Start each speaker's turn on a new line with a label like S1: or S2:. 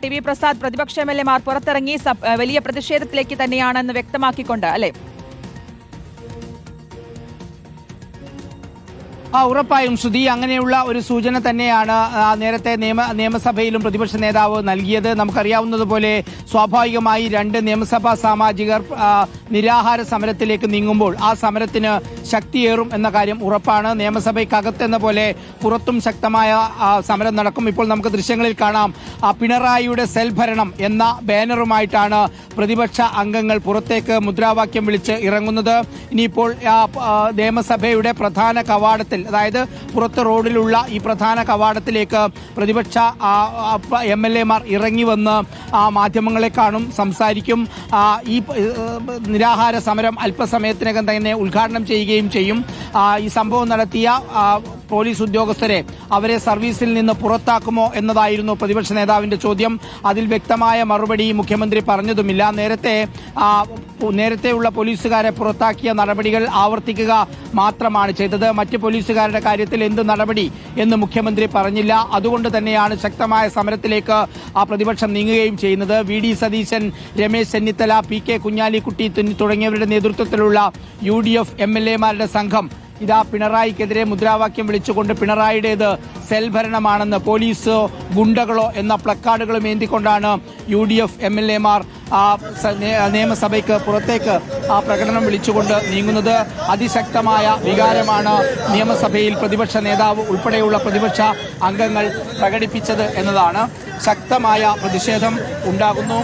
S1: T V Prasad പ്രതിപക്ഷ എംഎൽഎമാർ പുറത്തിറങ്ങി വലിയ പ്രതിഷേധത്തിലേക്ക് തന്നെയാണെന്ന് വ്യക്തമാക്കിക്കൊണ്ട് അല്ലേ?
S2: ഉറപ്പായും ശ്രുതി, അങ്ങനെയുള്ള ഒരു സൂചന തന്നെയാണ് നേരത്തെ നിയമസഭയിലും പ്രതിപക്ഷ നേതാവ് നൽകിയത്. നമുക്കറിയാവുന്നതുപോലെ സ്വാഭാവികമായി രണ്ട് നിയമസഭാ സാമാജികർ നിരാഹാര സമരത്തിലേക്ക് നീങ്ങുമ്പോൾ ആ സമരത്തിന് ശക്തിയേറും എന്ന കാര്യം ഉറപ്പാണ്. നിയമസഭയ്ക്കകത്തെന്ന പോലെ പുറത്തും ശക്തമായ സമരം നടക്കും. ഇപ്പോൾ നമുക്ക് ദൃശ്യങ്ങളിൽ കാണാം, പിണറായിയുടെ സെൽ ഭരണം എന്ന ബാനറുമായിട്ടാണ് പ്രതിപക്ഷ അംഗങ്ങൾ പുറത്തേക്ക് മുദ്രാവാക്യം വിളിച്ച് ഇറങ്ങുന്നത്. ഇനിയിപ്പോൾ നിയമസഭയുടെ പ്രധാന കവാടത്തിൽ, അതായത് പുറത്ത് റോഡിലുള്ള ഈ പ്രധാന കവാടത്തിലേക്ക് പ്രതിപക്ഷ എംഎൽഎമാർ ഇറങ്ങി വന്ന് മാധ്യമങ്ങളെ കാണും, സംസാരിക്കും. ഈ നിരാഹാര സമരം അല്പസമയത്തിനകം തന്നെ ഉദ്ഘാടനം ചെയ്യുകയും ചെയ്യും. ഈ സംഭവം നടത്തിയ പോലീസ് ഉദ്യോഗസ്ഥരെ അവരെ സർവീസിൽ നിന്ന് പുറത്താക്കുമോ എന്നതായിരുന്നു പ്രതിപക്ഷ നേതാവിന്റെ ചോദ്യം. അതിൽ വ്യക്തമായ മറുപടി മുഖ്യമന്ത്രി പറഞ്ഞതുമില്ല. നേരത്തെയുള്ള പോലീസുകാരെ പുറത്താക്കിയ നടപടികൾ ആവർത്തിക്കുക മാത്രമാണ് ചെയ്തത്. മറ്റ് പോലീസുകാരുടെ കാര്യത്തിൽ എന്ത് നടപടി എന്ന് മുഖ്യമന്ത്രി പറഞ്ഞില്ല. അതുകൊണ്ട് തന്നെയാണ് ശക്തമായ സമരത്തിലേക്ക് പ്രതിപക്ഷം നീങ്ങുകയും ചെയ്യുന്നത്. വി.ഡി. സതീശൻ, രമേശ് ചെന്നിത്തല, പി.കെ. കുഞ്ഞാലിക്കുട്ടി തുടങ്ങിയവരുടെ നേതൃത്വത്തിലുള്ള യു.ഡി.എഫ് എംഎൽഎമാരുടെ സംഘം ഇതാ പിണറായിക്കെതിരെ മുദ്രാവാക്യം വിളിച്ചുകൊണ്ട് പിണറായിയുടേത് സെൽ ഭരണമാണെന്ന്, പോലീസോ ഗുണ്ടകളോ എന്ന പ്ലക്കാർഡുകളും ഏന്തിക്കൊണ്ടാണ് യു.ഡി.എഫ് എംഎൽഎമാർ നിയമസഭയ്ക്ക് പുറത്തേക്ക് പ്രകടനം വിളിച്ചുകൊണ്ട് നീങ്ങുന്നത്. അതിശക്തമായ വികാരമാണ് നിയമസഭയിൽ പ്രതിപക്ഷ നേതാവ് ഉൾപ്പെടെയുള്ള പ്രതിപക്ഷ അംഗങ്ങൾ പ്രകടിപ്പിച്ചത് എന്നതാണ്. ശക്തമായ പ്രതിഷേധം ഉണ്ടാകുന്നു.